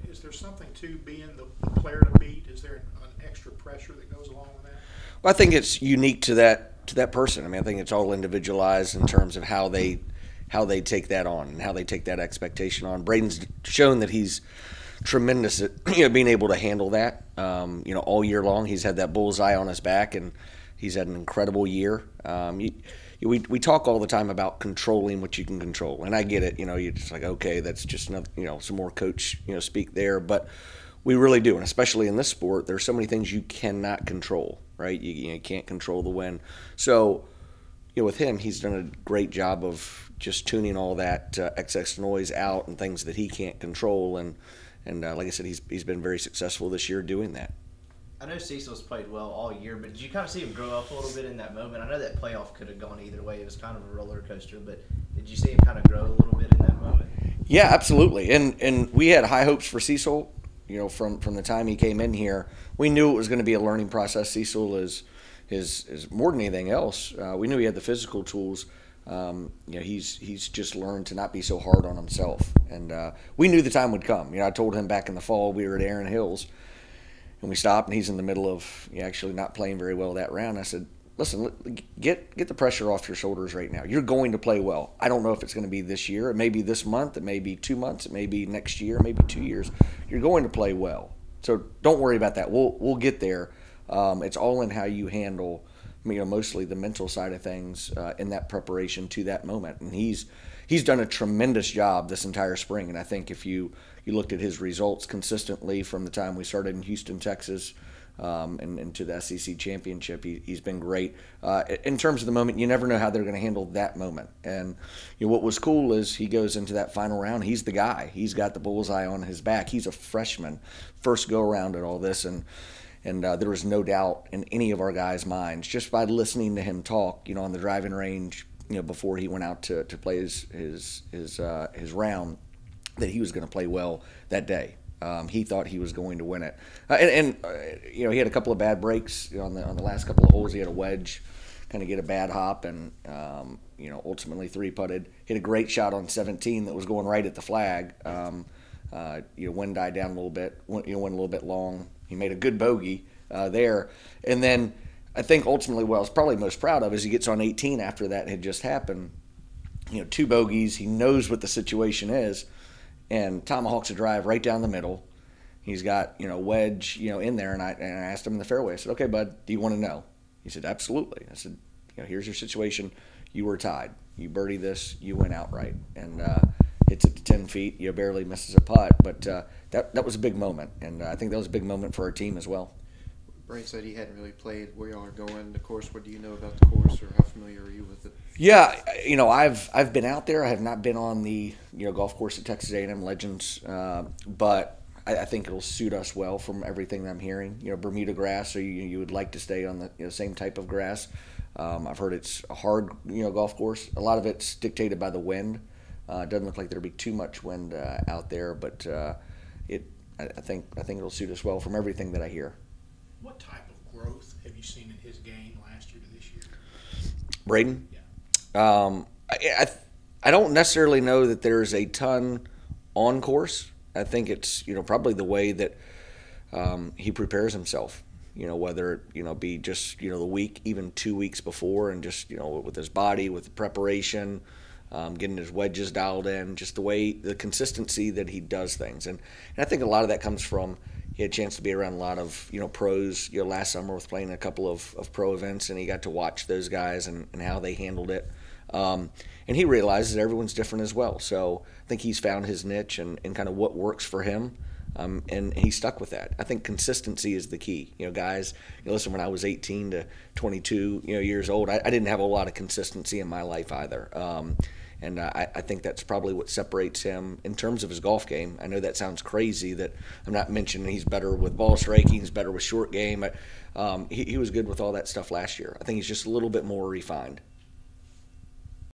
Is there something to being the player to beat? Is there an extra pressure that goes along with that? Well, I think it's unique to that person. I mean, I think it's all individualized in terms of how they take that on and how they take that expectation on. Braden's shown that he's tremendous at being able to handle that. All year long he's had that bullseye on his back, and he's had an incredible year. We talk all the time about controlling what you can control, and I get it. You're just like, okay, that's just another, some more coach speak there, but we really do, and especially in this sport, there's so many things you cannot control, right? You can't control the wind, so with him, he's done a great job of just tuning all that excess noise out and things that he can't control, and like I said, he's been very successful this year doing that. I know Cecil's played well all year, but did you kind of see him grow up a little bit in that moment? I know that playoff could have gone either way. It was kind of a roller coaster, but did you see him kind of grow a little bit in that moment? Yeah, absolutely. And we had high hopes for Cecil. From the time he came in here, we knew it was going to be a learning process. Cecil is more than anything else. We knew he had the physical tools. He's just learned to not be so hard on himself, and we knew the time would come. I told him back in the fall we were at Aaron Hills, and we stopped, and he's in the middle of actually not playing very well that round. I said, listen, get the pressure off your shoulders right now. You're going to play well. I don't know if it's going to be this year. It may be this month. It may be 2 months. It may be next year. Maybe 2 years. You're going to play well. So don't worry about that. We'll get there. It's all in how you handle, mostly the mental side of things in that preparation to that moment. And he's done a tremendous job this entire spring. And I think if you looked at his results consistently from the time we started in Houston, Texas, and to the SEC championship, he's been great. In terms of the moment, you never know how they're going to handle that moment. And what was cool is he goes into that final round. He's the guy. He's got the bullseye on his back. He's a freshman, first go around at all this, and there was no doubt in any of our guys' minds just by listening to him talk, on the driving range, before he went out to play his round, that he was going to play well that day. He thought he was going to win it, and he had a couple of bad breaks on the last couple of holes. He had a wedge, kind of get a bad hop, and ultimately three putted. Hit a great shot on 17 that was going right at the flag. Wind died down a little bit. Went a little bit long. He made a good bogey there, and then I think ultimately what I was probably most proud of is he gets on 18 after that had just happened. Two bogeys. He knows what the situation is, and tomahawks a drive right down the middle. He's got wedge in there, and I asked him in the fairway. I said, "Okay, bud, do you want to know?" He said, "Absolutely." I said, "Here's your situation. You were tied. You birdie this, you went outright, and hits it to 10 feet. You barely misses a putt, but that was a big moment, and I think that was a big moment for our team as well." Brain said he hadn't really played where y'all are going. The course, what do you know about the course, or how familiar are you with it? Yeah, I've been out there. I have not been on the golf course at Texas A&M Legends, but I think it'll suit us well from everything that I'm hearing. Bermuda grass, so you would like to stay on the same type of grass. I've heard it's a hard golf course. A lot of it's dictated by the wind. It doesn't look like there'll be too much wind out there, but I think it'll suit us well from everything that I hear. What type of growth have you seen in his game last year to this year? Braden? Yeah. I don't necessarily know that there's a ton on course. I think it's probably the way that he prepares himself. Whether it be just the week, even 2 weeks before, and just with his body, with the preparation, getting his wedges dialed in, just the consistency that he does things, and I think a lot of that comes from. He had a chance to be around a lot of pros last summer with playing a couple of pro events, and he got to watch those guys and how they handled it. And he realizes that everyone's different as well. So I think he's found his niche and kind of what works for him, and he stuck with that. I think consistency is the key. Guys, listen, when I was 18 to 22 years old, I didn't have a lot of consistency in my life either. And I think that's probably what separates him in terms of his golf game. I know that sounds crazy that I'm not mentioning he's better with ball striking, he's better with short game. He was good with all that stuff last year. I think he's just a little bit more refined.